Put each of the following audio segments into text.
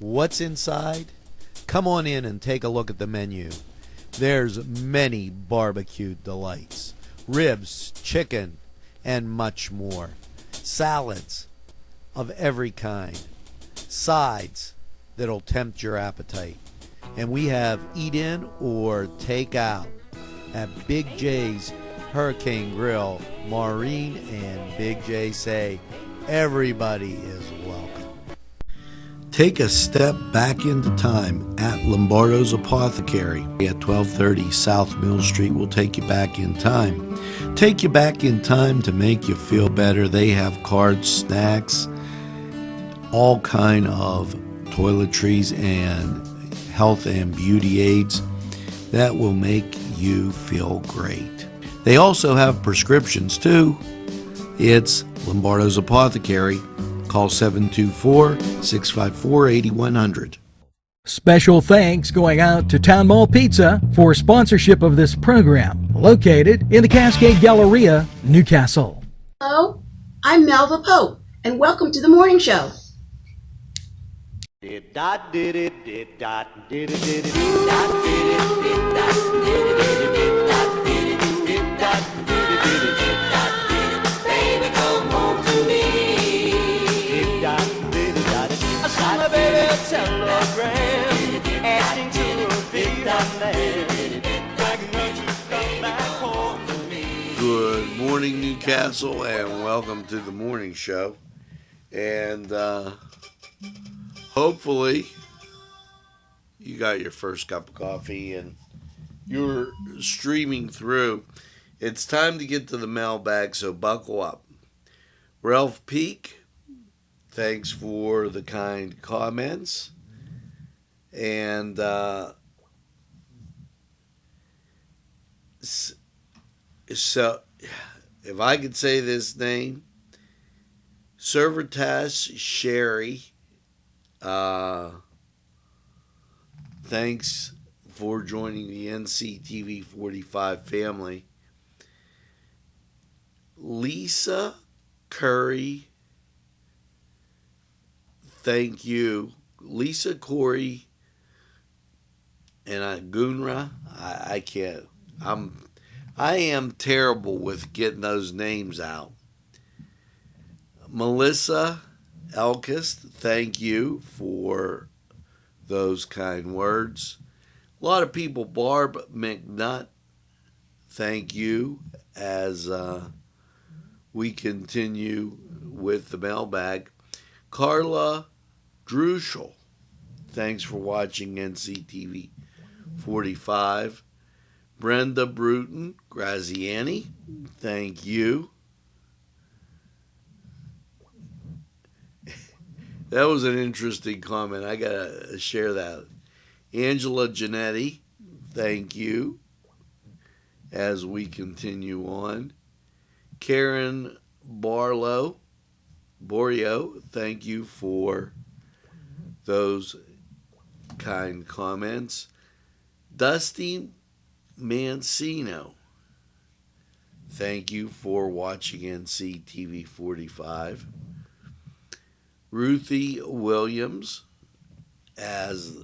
What's inside? Come on in and take a look at the menu. There's many barbecue delights. Ribs, chicken, and much more. Salads of every kind. Sides that'll tempt your appetite. And we have eat in or take out at Big J's Hurricane Grill. Maureen and Big J say everybody is welcome. Take a step back into time at Lombardo's Apothecary at 1230 South Mill Street. Will take you back in time. Take you back in time to make you feel better. They have cards, snacks, all kind of toiletries and health and beauty aids that will make you feel great. They also have prescriptions too. It's Lombardo's Apothecary. Call 724-654-8100. Special thanks going out to Town Mall Pizza for sponsorship of this program, located in the Cascade Galleria, Newcastle. Hello, I'm Melva Pope, and welcome to the morning show. Good morning, Newcastle, and welcome to the morning show. And hopefully you got your first cup of coffee and you're streaming through. It's time to get to the mailbag, so buckle up. Ralph Peak, thanks for the kind comments. And so, if I could say this name, Servitas Sherry, thanks for joining the NCTV45 family. Lisa Curry, thank you. Lisa Corey and Gunra, I am terrible with getting those names out. Melissa Elkist, thank you for those kind words. A lot of people. Barb McNutt, thank you as we continue with the mailbag. Carla Druschel, thanks for watching NCTV 45. Brenda Bruton Graziani, thank you. That was an interesting comment. I gotta share that. Angela Giannetti, thank you as we continue on. Karen Borio, thank you for those kind comments. Dusty Mancino, thank you for watching NCTV 45. Ruthie Williams, as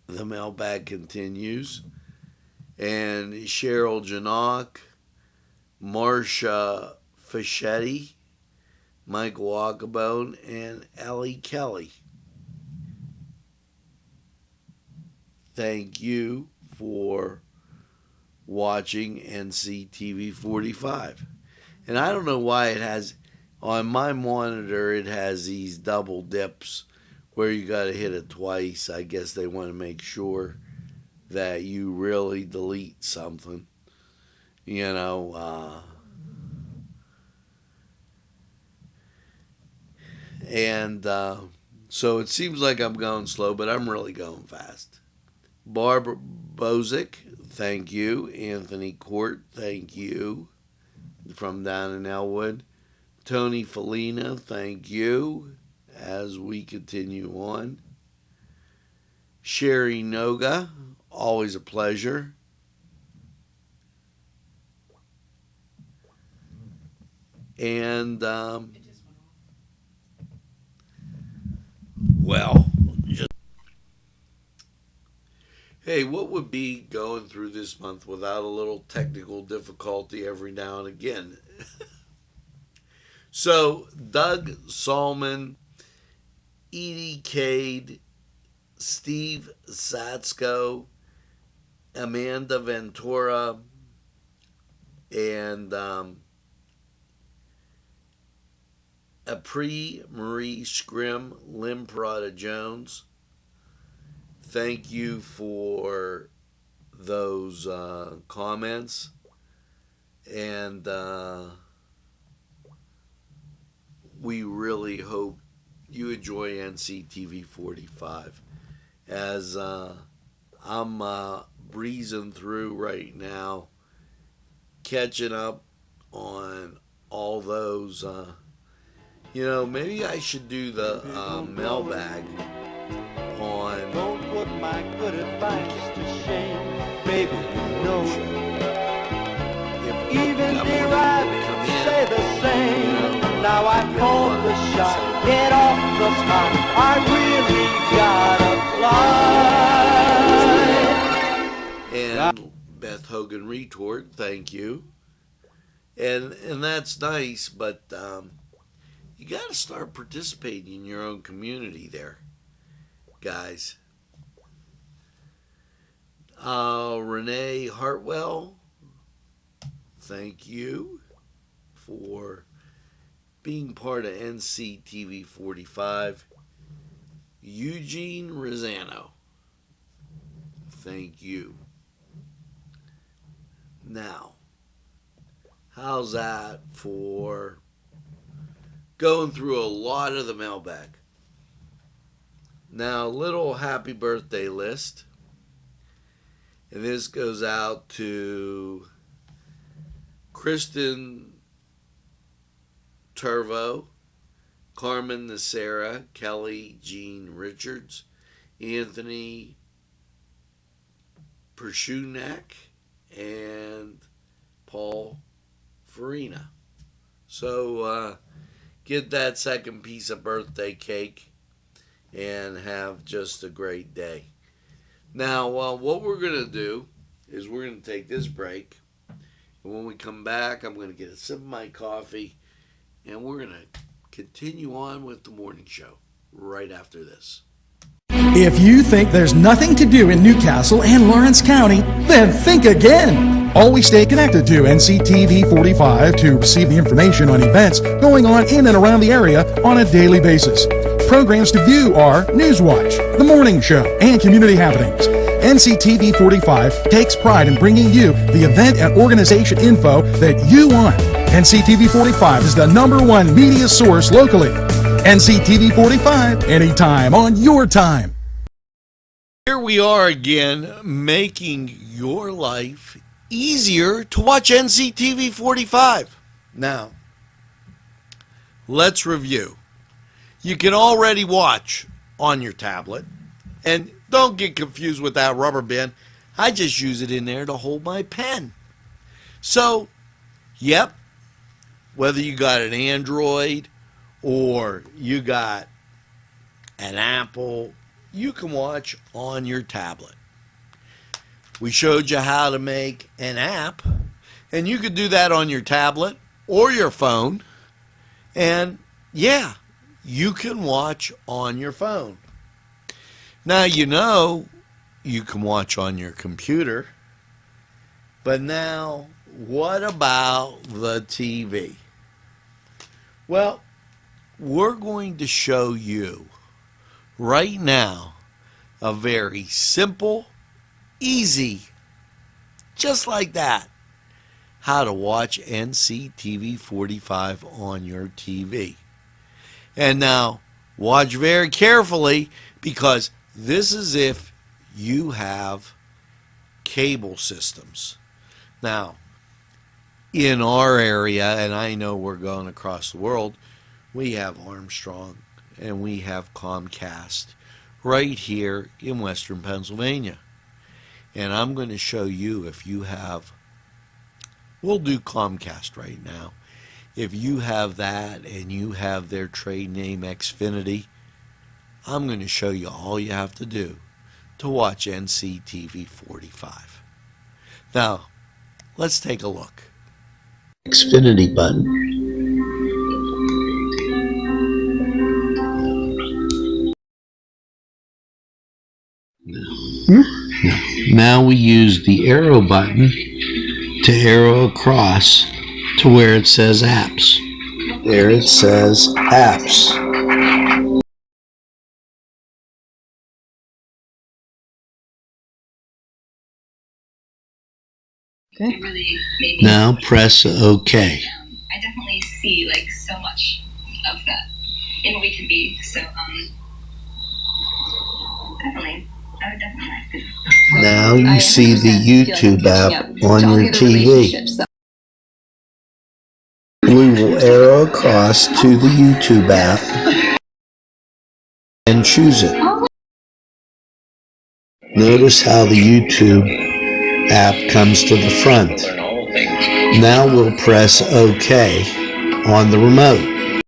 the mailbag continues. And Cheryl Janock, Marcia Fischetti, Mike Walkabone, and Ellie Kelly. Thank you for watching NCTV 45. And I don't know why it has, on my monitor, it has these double dips where you got to hit it twice. I guess they want to make sure that you really delete something. You know, so it seems like I'm going slow, but I'm really going fast. Barbara Bozick, thank you. Anthony Court, thank you. From down in Elwood. Tony Felina, thank you. As we continue on. Sherry Noga, always a pleasure. And, well, just Hey, what would be going through this month without a little technical difficulty every now and again? So, Doug Salmon, Edie Cade, Steve Satsko, Amanda Ventura, and Apri Marie Scrim, Lynn Parada Jones. Thank you for those comments. And we really hope you enjoy NCTV45. As I'm breezing through right now, catching up on all those. Maybe I should do the mailbag on. Don't put my good advice to shame, baby. You know, if even dear I say the same. Now I've called the shot, get off the spot. I really gotta fly. And Beth Hogan retort, thank you. And that's nice, but you got to start participating in your own community there, guys. Renee Hartwell, thank you for being part of NCTV45. Eugene Rosano, thank you. Now, how's that for going through a lot of the mailbag? Now, little happy birthday list. And this goes out to Kristen Turvo, Carmen Nacera, Kelly Jean Richards, Anthony Pershunak, and Paul Farina. So get that second piece of birthday cake and have just a great day. Now, what we're going to do is we're going to take this break. And when we come back, I'm going to get a sip of my coffee. And we're going to continue on with the morning show right after this. If you think there's nothing to do in Newcastle and Lawrence County, then think again. Always stay connected to NCTV 45 to receive the information on events going on in and around the area on a daily basis. Programs to view are Newswatch, The Morning Show, and Community Happenings. NCTV 45 takes pride in bringing you the event and organization info that you want. NCTV 45 is the #1 media source locally. NCTV 45, anytime on your time. Here we are again, making your life easier to watch NCTV 45. Now, let's review. You can already watch on your tablet. And don't get confused with that rubber band. I just use it in there to hold my pen. So, yep, whether you got an Android or you got an Apple, you can watch on your tablet. We showed you how to make an app, and you could do that on your tablet or your phone. And yeah, you can watch on your phone. Now, you can watch on your computer, but now, what about the TV? Well, we're going to show you right now a very simple, easy, just like that, how to watch NCTV 45 on your TV. And now, watch very carefully, because this is if you have cable systems. Now, in our area, and I know we're going across the world, we have Armstrong and we have Comcast right here in Western Pennsylvania. And I'm going to show you if you have, we'll do Comcast right now. If you have that and you have their trade name Xfinity, I'm going to show you all you have to do to watch NCTV45. Now, let's take a look. Xfinity button. Now we use the arrow button to arrow across to where it says apps. There it says apps. Okay. Really Now press OK. I definitely see like so much of that in what we can be. So definitely, I would definitely like to. Now you see the YouTube app on your TV. We will arrow across to the YouTube app and choose it. Notice how the YouTube app comes to the front. Now we'll press OK on the remote.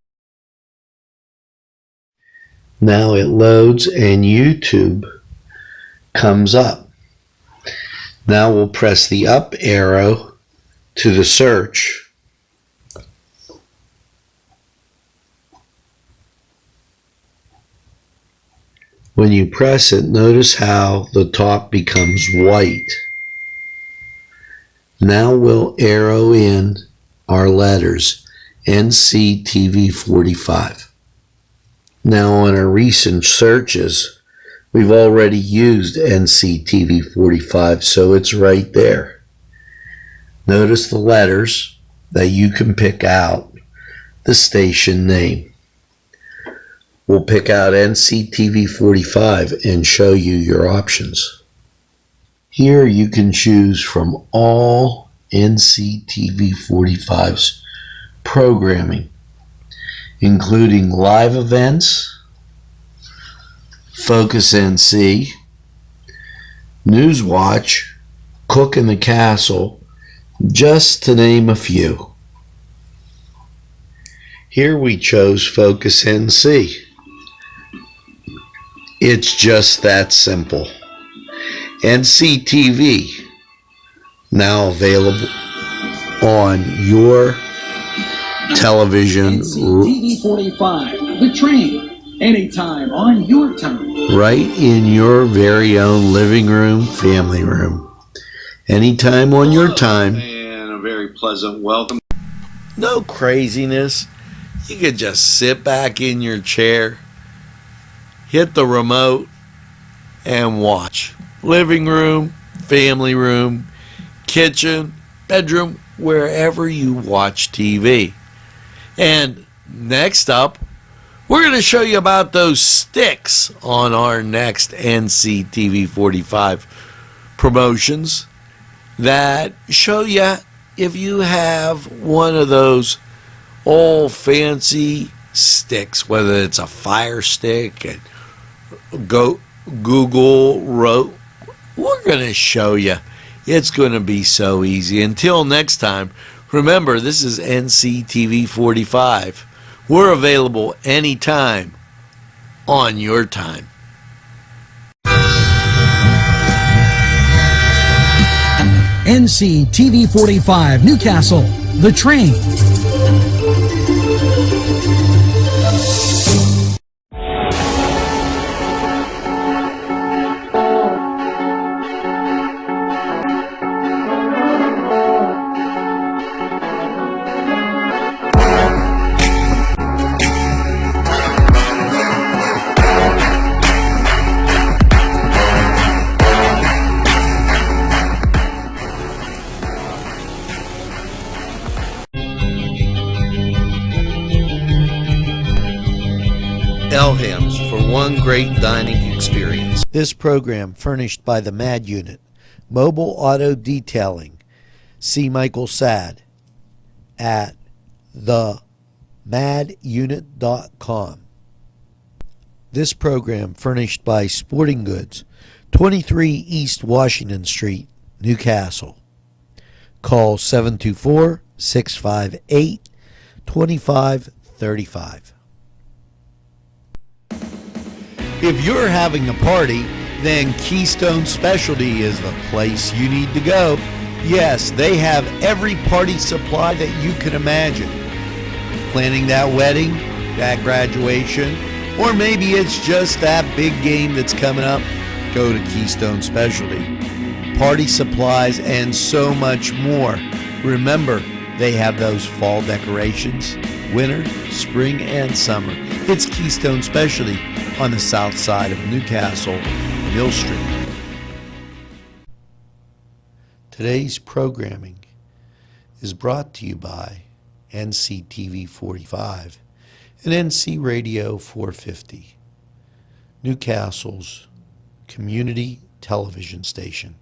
Now it loads and YouTube comes up. Now we'll press the up arrow to the search. When you press it, notice how the top becomes white. Now we'll arrow in our letters, NCTV45. Now on our recent searches, we've already used NCTV45, so it's right there. Notice the letters that you can pick out the station name. We'll pick out NCTV45 and show you your options. Here you can choose from all NCTV45's programming, including live events, Focus NC, Newswatch, Cook in the Castle, just to name a few. Here we chose Focus NC. It's just that simple. NCTV, now available on your television. NCTV45, the train, anytime on your time. Right in your very own living room, family room. Anytime on your time. And a very pleasant welcome. No craziness. You could just sit back in your chair, hit the remote, and watch. Living room, family room, kitchen, bedroom, wherever you watch TV. And next up, we're going to show you about those sticks on our next NCTV45 promotions that show you if you have one of those old fancy sticks, whether it's a Fire Stick and Google wrote. We're going to show you. It's going to be so easy. Until next time, remember, this is NCTV45. We're available anytime on your time. NCTV45 Newcastle, the train. Elham's for one great dining experience. This program furnished by the MAD Unit, Mobile Auto Detailing. See Michael Sad at themadunit.com. This program furnished by Sporting Goods, 23 East Washington Street, Newcastle. Call 724-658-2535. If you're having a party, then Keystone Specialty is the place you need to go. Yes, they have every party supply that you can imagine. Planning that wedding, that graduation, or maybe it's just that big game that's coming up, go to Keystone Specialty. Party supplies and so much more. Remember, they have those fall decorations, winter, spring, and summer. It's Keystone Specialty on the south side of Newcastle, Mill Street. Today's programming is brought to you by NCTV45 and NC Radio 450, Newcastle's community television station.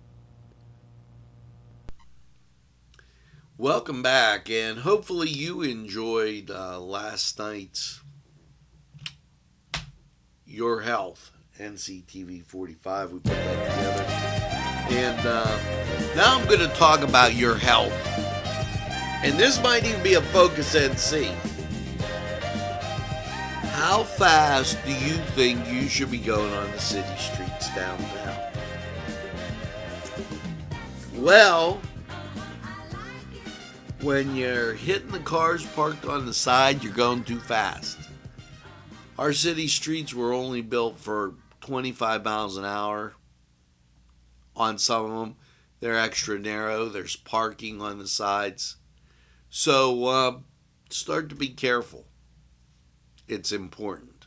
Welcome back, and hopefully you enjoyed last night's Your Health, NCTV45. We put that together. And now I'm going to talk about your health. And this might even be a Focus NC. How fast do you think you should be going on the city streets downtown? Well, when you're hitting the cars parked on the side, you're going too fast. Our city streets were only built for 25 miles an hour. On some of them, they're extra narrow. There's parking on the sides. So start to be careful. It's important.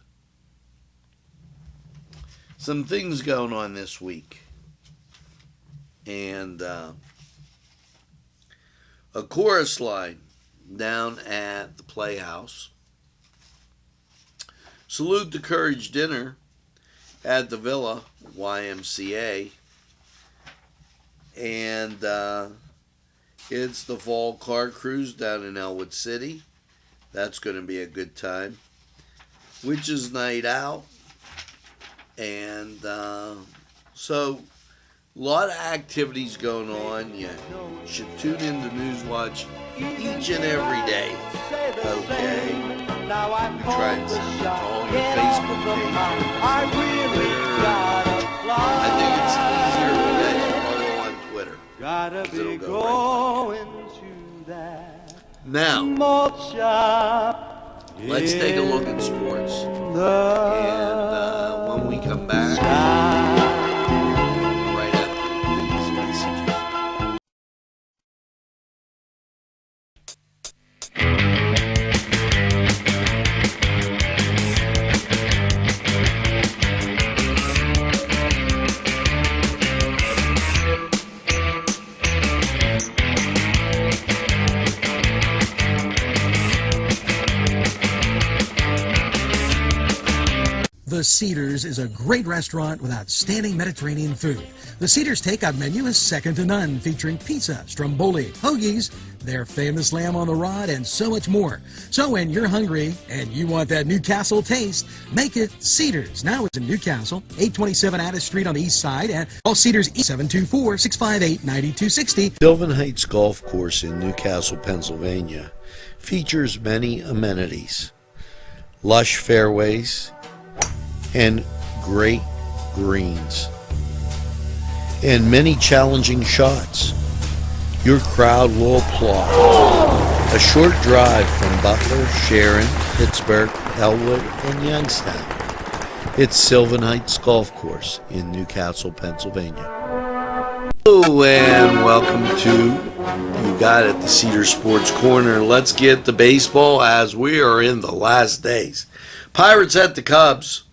Some things going on this week. And a chorus line down at the Playhouse. Salute to Courage dinner at the Villa YMCA. And it's the fall car cruise down in Elwood City. That's going to be a good time. Witches Night Out. And so a lot of activities going on. You should tune in to Newswatch each and every day. Okay? We try and send it to all your Facebook pages. I think it's easier to let you follow on Twitter. Gotta be It'll go going to that Now, malt shop. let's take a look at sports. And when we come back, right after these messages. The Cedars is a great restaurant with outstanding Mediterranean food. The Cedars takeout menu is second to none, featuring pizza, stromboli, hoagies, their famous lamb on the rod, and so much more. So when you're hungry and you want that Newcastle taste, make it Cedars. Now it's in Newcastle, 827 Addis Street on the east side, and all Cedars 724-658-9260. Sylvan Heights Golf Course in Newcastle, Pennsylvania features many amenities, lush fairways, and great greens, and many challenging shots. Your crowd will applaud. A short drive from Butler, Sharon, Pittsburgh, Elwood, and Youngstown. It's Sylvan Heights Golf Course in Newcastle, Pennsylvania. Hello and welcome to You Got It, the Cedar Sports Corner. Let's get to baseball as we are in the last days. Pirates at the Cubs.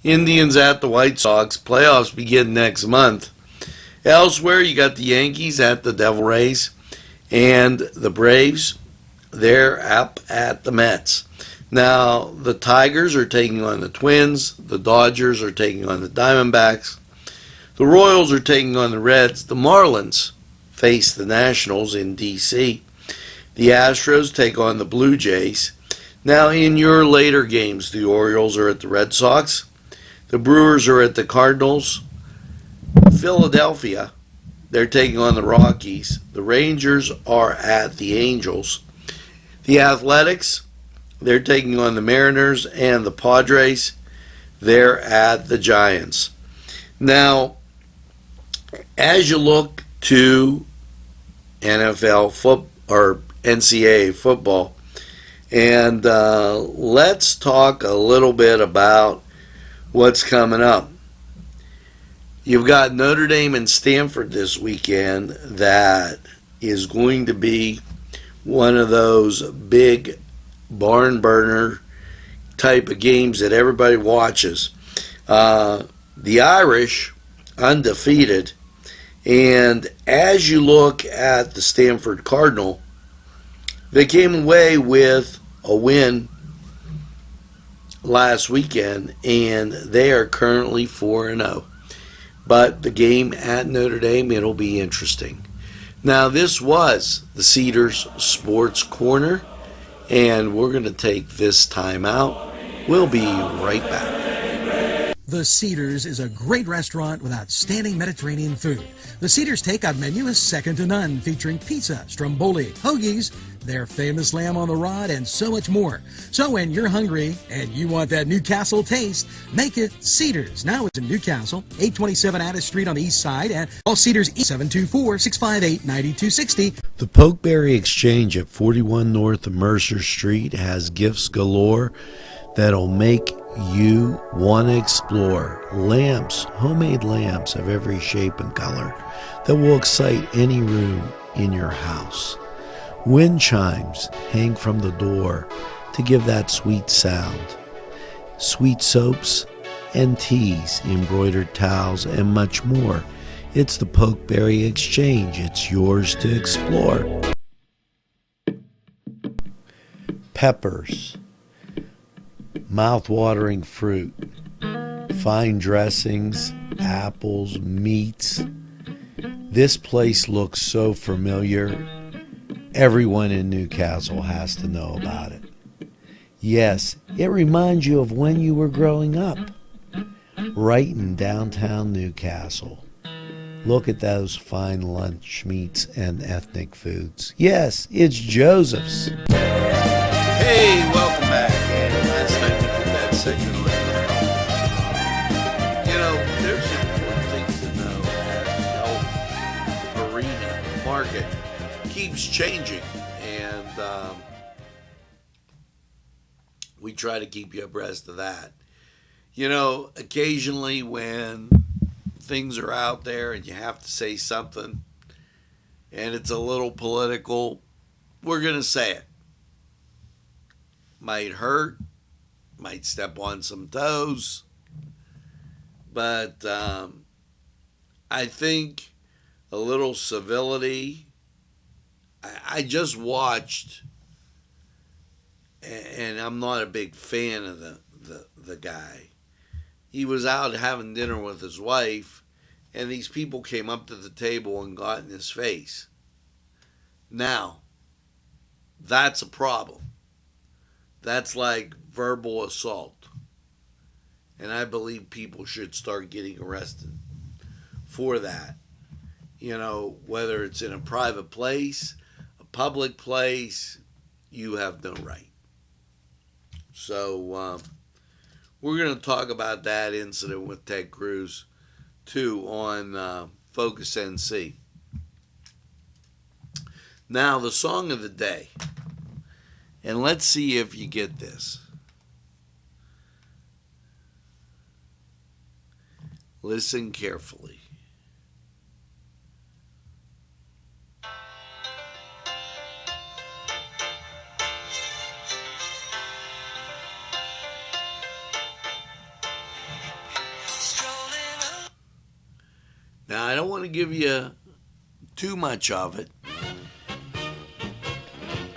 Indians at the White Sox. Playoffs begin next month. Elsewhere, you got the Yankees at the Devil Rays. And the Braves, they're up at the Mets. Now, the Tigers are taking on the Twins. The Dodgers are taking on the Diamondbacks. The Royals are taking on the Reds. The Marlins face the Nationals in D.C. The Astros take on the Blue Jays. Now, in your later games, the Orioles are at the Red Sox. The Brewers are at the Cardinals. Philadelphia, they're taking on the Rockies. The Rangers are at the Angels. The Athletics, they're taking on the Mariners. And the Padres, they're at the Giants. Now, as you look to NFL football or NCAA football, and let's talk a little bit about what's coming up. You've got Notre Dame and Stanford this weekend. That is going to be one of those big barn burner type of games that everybody watches. The Irish, undefeated, and as you look at the Stanford Cardinal, they came away with a win last weekend, and they are currently 4-0. But the game at Notre Dame, it'll be interesting. Now, this was the Cedars Sports Corner, and we're going to take this time out. We'll be right back. The Cedars is a great restaurant with outstanding Mediterranean food. The Cedars takeout menu is second to none, featuring pizza, stromboli, hoagies, their famous lamb on the rod, and so much more. So when you're hungry and you want that Newcastle taste, make it Cedars. Now it's in Newcastle, 827 Addis Street on the east side, and all Cedars 724-658-9260. The Pokeberry Exchange at 41 North Mercer Street has gifts galore that'll make you want to explore. Lamps, homemade lamps of every shape and color that will excite any room in your house. Wind chimes hang from the door to give that sweet sound. Sweet soaps and teas, embroidered towels, and much more. It's the Pokeberry Exchange. It's yours to explore. Peppers, mouth-watering fruit, fine dressings, apples, meats. This place looks so familiar. Everyone in Newcastle has to know about it. Yes, it reminds you of when you were growing up, right in downtown Newcastle. Look at those fine lunch meats and ethnic foods. Yes, it's Joseph's. Hey, welcome back. And last time we did that segment on there's important things to know that the arena market keeps changing, and we try to keep you abreast of that. Occasionally when things are out there and you have to say something and it's a little political, we're going to say it. Might hurt, might step on some toes, but I think a little civility. I just watched, and I'm not a big fan of the guy. He was out having dinner with his wife, and these people came up to the table and got in his face. Now, that's a problem. That's like verbal assault. And I believe people should start getting arrested for that. Whether it's in a private place, a public place, you have no right. So we're going to talk about that incident with Ted Cruz, too, on Focus NC. Now, the song of the day. And let's see if you get this. Listen carefully. Now, I don't want to give you too much of it.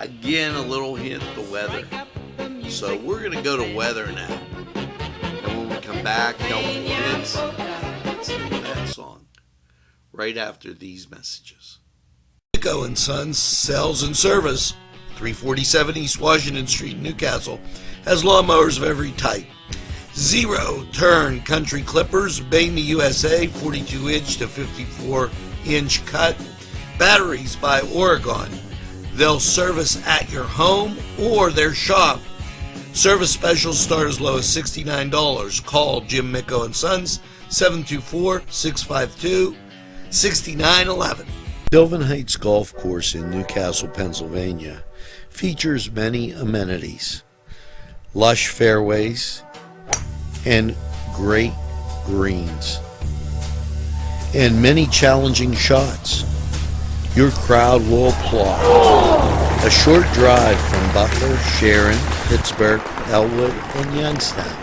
Again, a little hint, the weather. So we're going to go to weather now. And when we come back, helpful hints, let's sing that song right after these messages. Nico & Sons Sales and Service, 347 East Washington Street, Newcastle, has lawnmowers of every type. Zero-turn country clippers, Bamey USA, 42-inch to 54-inch cut. Batteries by Oregon. They'll service at your home or their shop. Service specials start as low as $69. Call Jim Micco & Sons, 724-652-6911. Sylvan Heights Golf Course in Newcastle, Pennsylvania features many amenities, lush fairways, and great greens, and many challenging shots. Your crowd will applaud. A short drive from Butler, Sharon, Pittsburgh, Elwood, and Youngstown.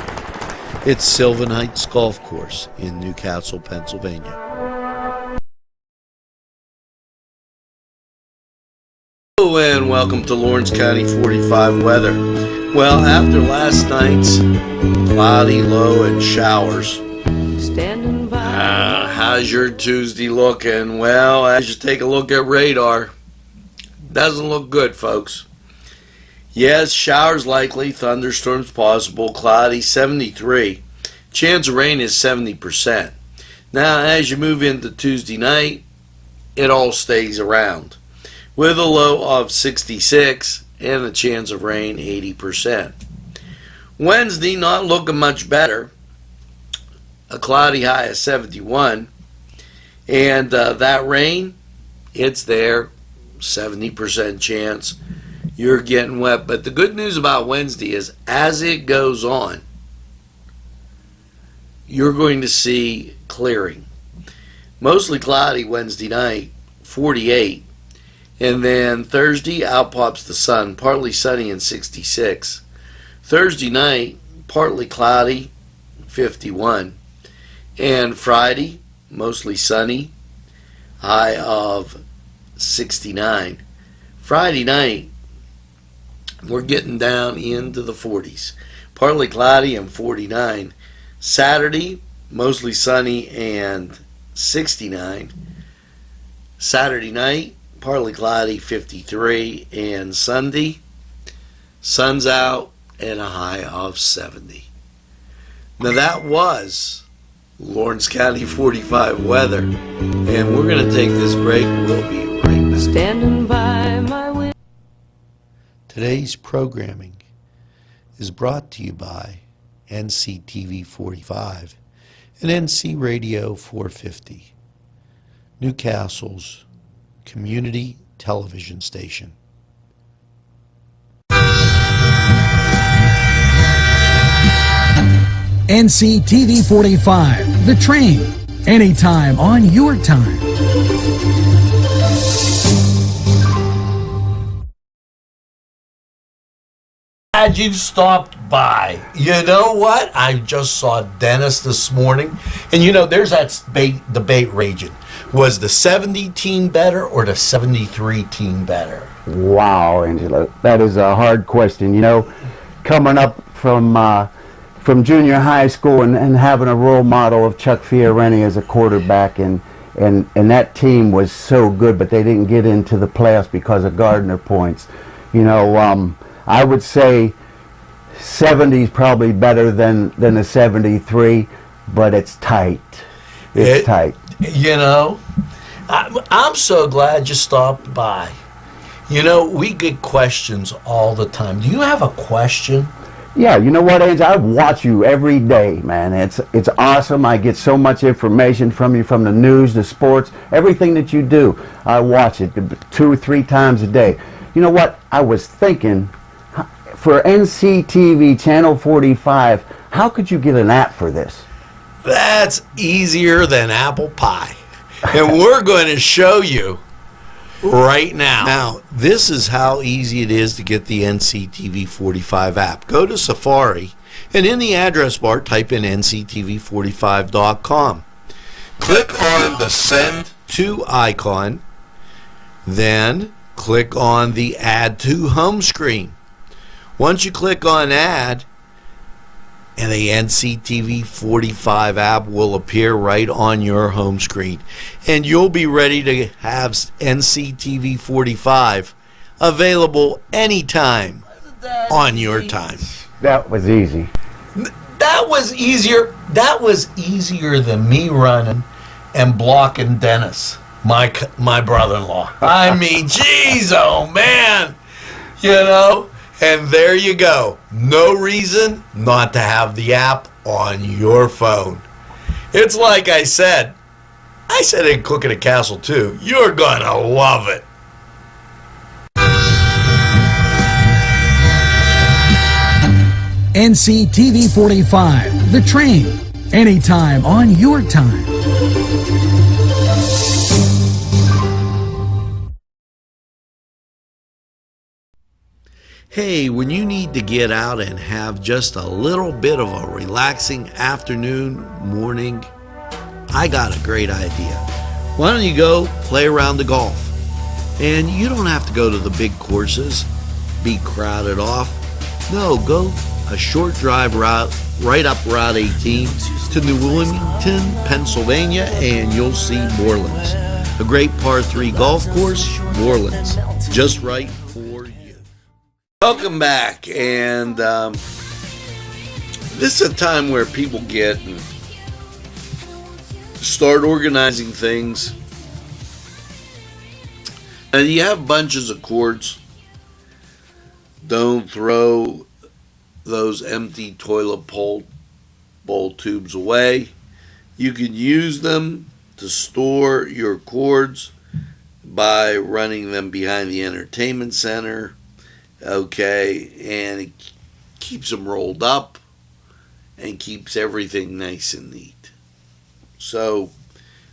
It's Sylvan Heights Golf Course in Newcastle, Pennsylvania. Hello and welcome to Lawrence County 45 weather. Well, after last night's cloudy low and showers, standing by. How's your Tuesday looking? Well, as you take a look at radar, doesn't look good, folks. Yes, showers likely, thunderstorms possible, cloudy, 73. Chance of rain is 70%. Now, as you move into Tuesday night, it all stays around, with a low of 66 and a chance of rain 80%. Wednesday, not looking much better. A cloudy high of 71. And that rain, it's there. 70% chance you're getting wet. But the good news about Wednesday is as it goes on, you're going to see clearing. Mostly cloudy Wednesday night, 48. And then Thursday, out pops the sun, partly sunny and 66. Thursday night, partly cloudy, 51. And Friday, mostly sunny, high of 69. Friday night, we're getting down into the 40s. Partly cloudy and 49. Saturday, mostly sunny and 69. Saturday night, partly cloudy, 53. And Sunday, sun's out and a high of 70. Now that was Lawrence County 45 weather. And we're going to take this break. We'll be right back. Standing by my window. Today's programming is brought to you by NCTV45 and NC Radio 450, Newcastle's community television station. NCTV 45, The Train, anytime on your time. Glad you stopped by. You know what? I just saw Dennis this morning, and you know, there's that debate raging. Was the 70 team better or the 73 team better? Wow, Angela, that is a hard question. You know, coming up from junior high school and having a role model of Chuck Fiorini as a quarterback, and that team was so good, but they didn't get into the playoffs because of Gardner points. You know, I would say 70 is probably better than the 73, but it's tight. It's tight. You know, I'm so glad you stopped by. You know, we get questions all the time. Do you have a question? Yeah, you know what, Ange? I watch you every day, man. It's awesome. I get so much information from you, from the news, the sports, everything that you do. I watch it 2 or 3 times a day. You know what? I was thinking, for NCTV Channel 45, how could you get an app for this? That's easier than apple pie. And we're going to show you right now. Now, this is how easy it is to get the NCTV45 app. Go to Safari, and in the address bar, type in nctv45.com. Click on the Send To icon, then click on the Add to home screen. Once you click on Add, and the NCTV45 app will appear right on your home screen. And you'll be ready to have NCTV45 available anytime on your time. That was easy. That was easier. That was easier than me running and blocking Dennis, my brother-in-law. I mean, geez, oh man, you know. And there you go. No reason not to have the app on your phone. It's like I said in Cook at a Castle too. You're gonna love it. NCTV45, The Train. Anytime on your time. Hey, when you need to get out and have just a little bit of a relaxing afternoon, morning, I got a great idea. Why don't you go play around the golf? And you don't have to go to the big courses, be crowded off. No, go a short drive route right up Route 18 to New Wilmington, Pennsylvania, and you'll see Morelands. A great par 3 golf course, Morelands, just right for you. Welcome back, and this is a time where people get and start organizing things. And you have bunches of cords. Don't throw those empty toilet bowl tubes away. You can use them to store your cords by running them behind the entertainment center. Okay, and it keeps them rolled up and keeps everything nice and neat. So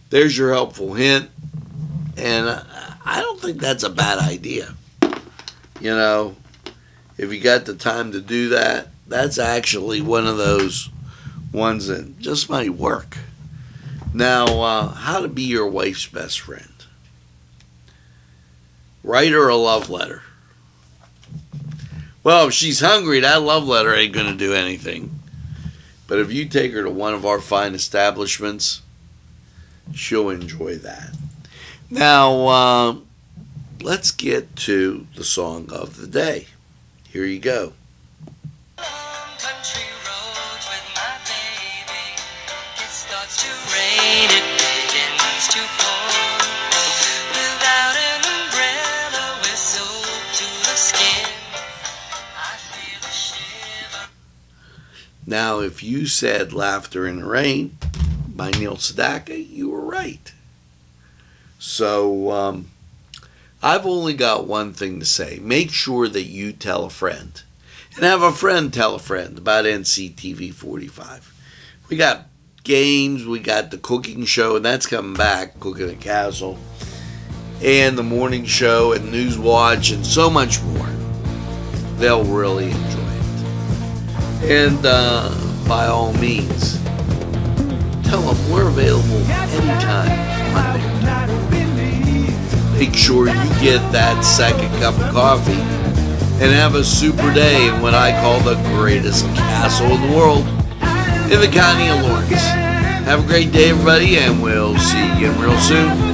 there's your helpful hint, and I don't think that's a bad idea. You know, if you got the time to do that, that's actually one of those ones that just might work. Now, how to be your wife's best friend. Write her a love letter. Well, if she's hungry, that love letter ain't going to do anything. But if you take her to one of our fine establishments, she'll enjoy that. Now, let's get to the song of the day. Here you go. Country roads with my baby. It starts to rain, it begins to pour. Without an umbrella, we're soaked to the skin. I feel a shiver. Now, if you said Laughter in the Rain by Neil Sedaka, you were right. So, I've only got one thing to say. Make sure that you tell a friend. And have a friend tell a friend about NCTV45. We got games, we got the cooking show, and that's coming back, Cooking at Castle, and the morning show, and News Watch, and so much more. They'll really enjoy it. And by all means, tell them we're available anytime, Monday. Make sure you get that second cup of coffee and have a super day in what I call the greatest castle in the world in the county of Lawrence. Have a great day, everybody, and we'll see you again real soon.